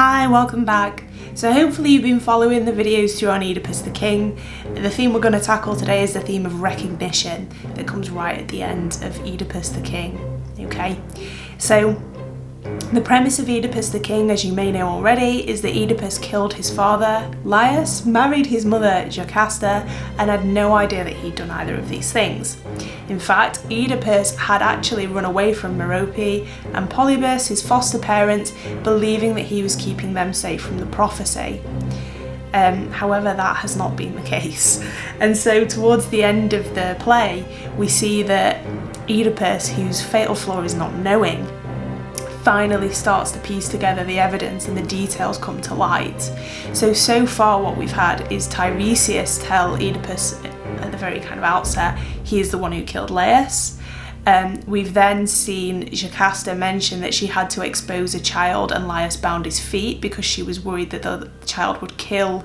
Hi, welcome back. So hopefully you've been following the videos through on Oedipus the King. The theme we're going to tackle today is the theme of recognition that comes right at the end of Oedipus the King. Okay, so the premise of Oedipus the King, as you may know already, is that Oedipus killed his father, Laius, married his mother, Jocasta, and had no idea that he'd done either of these things. In fact, Oedipus had actually run away from Merope and Polybus, his foster parents, believing that he was keeping them safe from the prophecy. However, that has not been the case. And so towards the end of the play, we see that Oedipus, whose fatal flaw is not knowing, finally starts to piece together the evidence and the details come to light. So far what we've had is Tiresias tell Oedipus at the very kind of outset he is the one who killed Laius. We've then seen Jocasta mention that she had to expose a child and Laius bound his feet because she was worried that the child would kill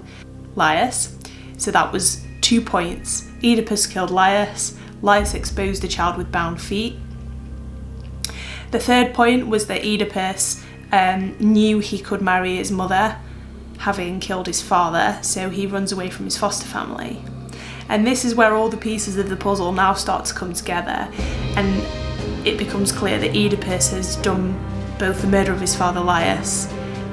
Laius. So that was 2 points. Oedipus killed Laius, Laius exposed the child with bound feet. The third point was that Oedipus knew he could marry his mother, having killed his father, so he runs away from his foster family. And this is where all the pieces of the puzzle now start to come together, and it becomes clear that Oedipus has done both the murder of his father Laius,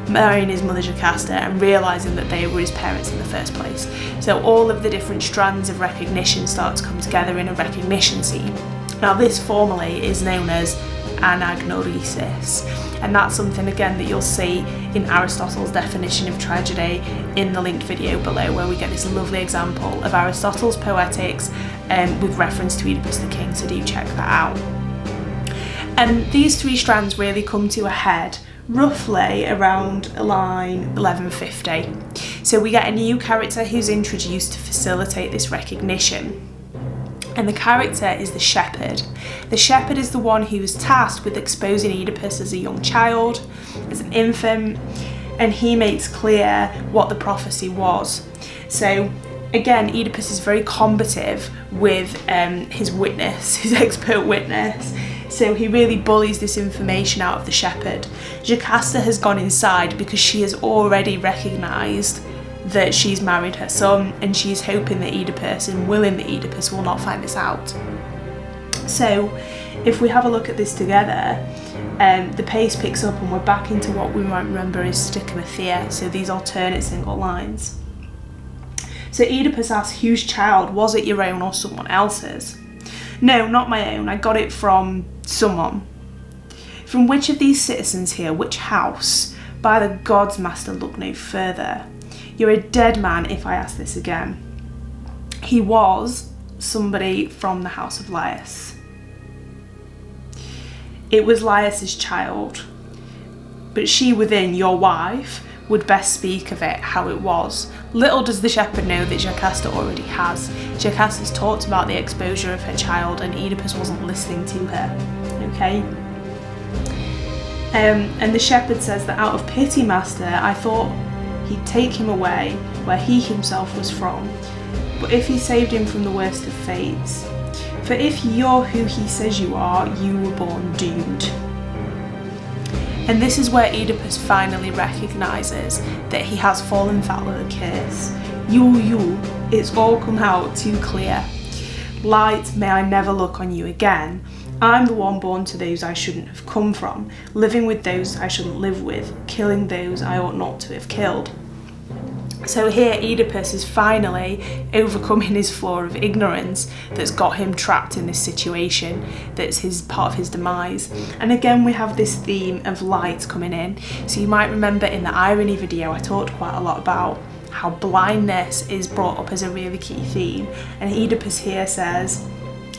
marrying his mother Jocasta, and realising that they were his parents in the first place. So all of the different strands of recognition start to come together in a recognition scene. Now this formally is known as Anagnorisis, and that's something again that you'll see in Aristotle's definition of tragedy in the linked video below, where we get this lovely example of Aristotle's Poetics with reference to Oedipus the King, so do check that out. And these three strands really come to a head roughly around line 1150. So we get a new character who's introduced to facilitate this recognition. And the character is the shepherd. The shepherd is the one who was tasked with exposing Oedipus as a young child, as an infant, and he makes clear what the prophecy was. So again, Oedipus is very combative with his witness, his expert witness. So he really bullies this information out of the shepherd. Jocasta has gone inside because she has already recognised that she's married her son, and she's hoping that Oedipus and willing that Oedipus will not find this out. So if we have a look at this together, the pace picks up and we're back into what we might remember as stichomathea, so these alternate single lines. So Oedipus asks, whose child? Was it your own or someone else's? No, not my own, I got it from someone. From which of these citizens here, which house? By the gods, master, look no further. You're a dead man if I ask this again. He was somebody from the house of Laius. It was Laius's child, but she within, your wife, would best speak of it how it was. Little does the shepherd know that Jocasta already has. Jocasta's talked about the exposure of her child and Oedipus wasn't listening to her, okay? And the shepherd says that out of pity, master, I thought he'd take him away where he himself was from, but if he saved him from the worst of fates, for if you're who he says you are, you were born doomed. And this is where Oedipus finally recognises that he has fallen foul of the curse. You, it's all come out too clear. Light, may I never look on you again. I'm the one born to those I shouldn't have come from, living with those I shouldn't live with, killing those I ought not to have killed. So here Oedipus is finally overcoming his flaw of ignorance that's got him trapped in this situation, that's part of his demise. And again we have this theme of light coming in. So you might remember in the irony video I talked quite a lot about how blindness is brought up as a really key theme, and Oedipus here says,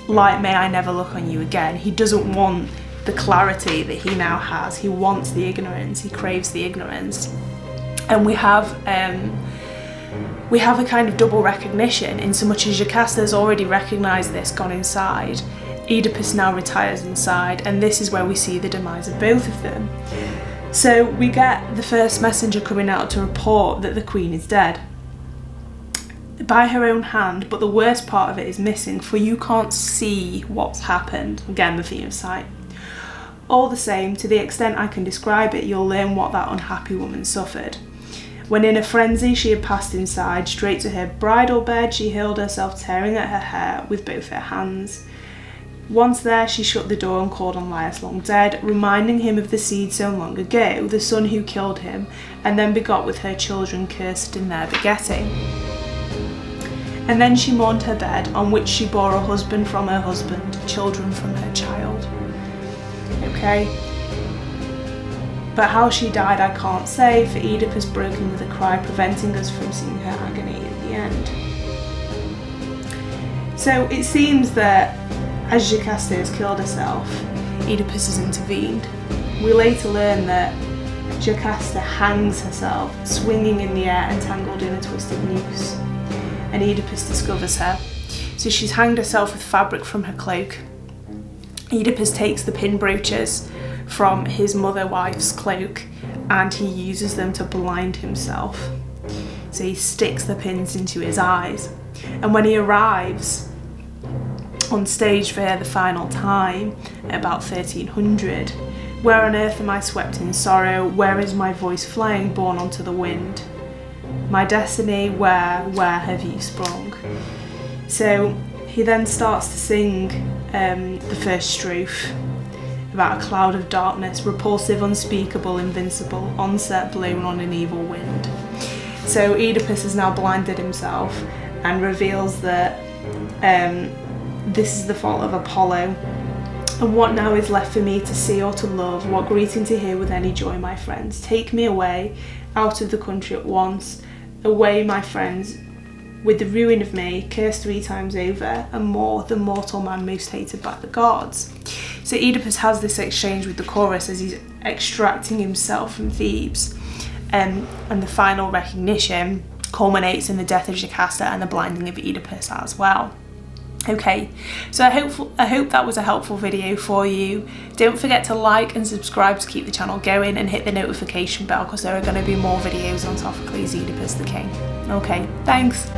light, may I never look on you again. He doesn't want the clarity that he now has, he wants the ignorance, he craves the ignorance. And we have a kind of double recognition, in so much as Jocasta has already recognised this, gone inside, Oedipus now retires inside, and this is where we see the demise of both of them. So we get the first messenger coming out to report that the queen is dead by her own hand, but the worst part of it is missing, for you can't see what's happened. Again, the theme of sight. All the same, to the extent I can describe it, you'll learn what that unhappy woman suffered. When in a frenzy she had passed inside, straight to her bridal bed, she hurled herself, tearing at her hair with both her hands. Once there, she shut the door and called on Laius long dead, reminding him of the seed sown long ago, the son who killed him, and then begot with her children, cursed in their begetting. And then she mourned her bed, on which she bore a husband from her husband, children from her child. Okay? But how she died I can't say, for Oedipus broke in with a cry, preventing us from seeing her agony in the end. So it seems that as Jocasta has killed herself, Oedipus has intervened. We later learn that Jocasta hangs herself, swinging in the air, entangled in a twisted noose, and Oedipus discovers her. So she's hanged herself with fabric from her cloak. Oedipus takes the pin brooches from his mother wife's cloak and he uses them to blind himself. So he sticks the pins into his eyes, and when he arrives on stage for the final time at about 1300, where on earth am I swept in sorrow? Where is my voice flying borne onto the wind? My destiny, where have you sprung? So he then starts to sing the first strophe about a cloud of darkness, repulsive, unspeakable, invincible, onset blown on an evil wind. So Oedipus has now blinded himself and reveals that this is the fault of Apollo. And what now is left for me to see or to love? What greeting to hear with any joy, my friends? Take me away, out of the country at once. Away, my friends, with the ruin of me, cursed 3 times over, and more, the mortal man most hated by the gods. So Oedipus has this exchange with the chorus as he's extracting himself from Thebes. And the final recognition culminates in the death of Jocasta and the blinding of Oedipus as well. Okay, so I hope that was a helpful video for you. Don't forget to like and subscribe to keep the channel going, and hit the notification bell because there are going to be more videos on Sophocles Oedipus the King. Okay, thanks.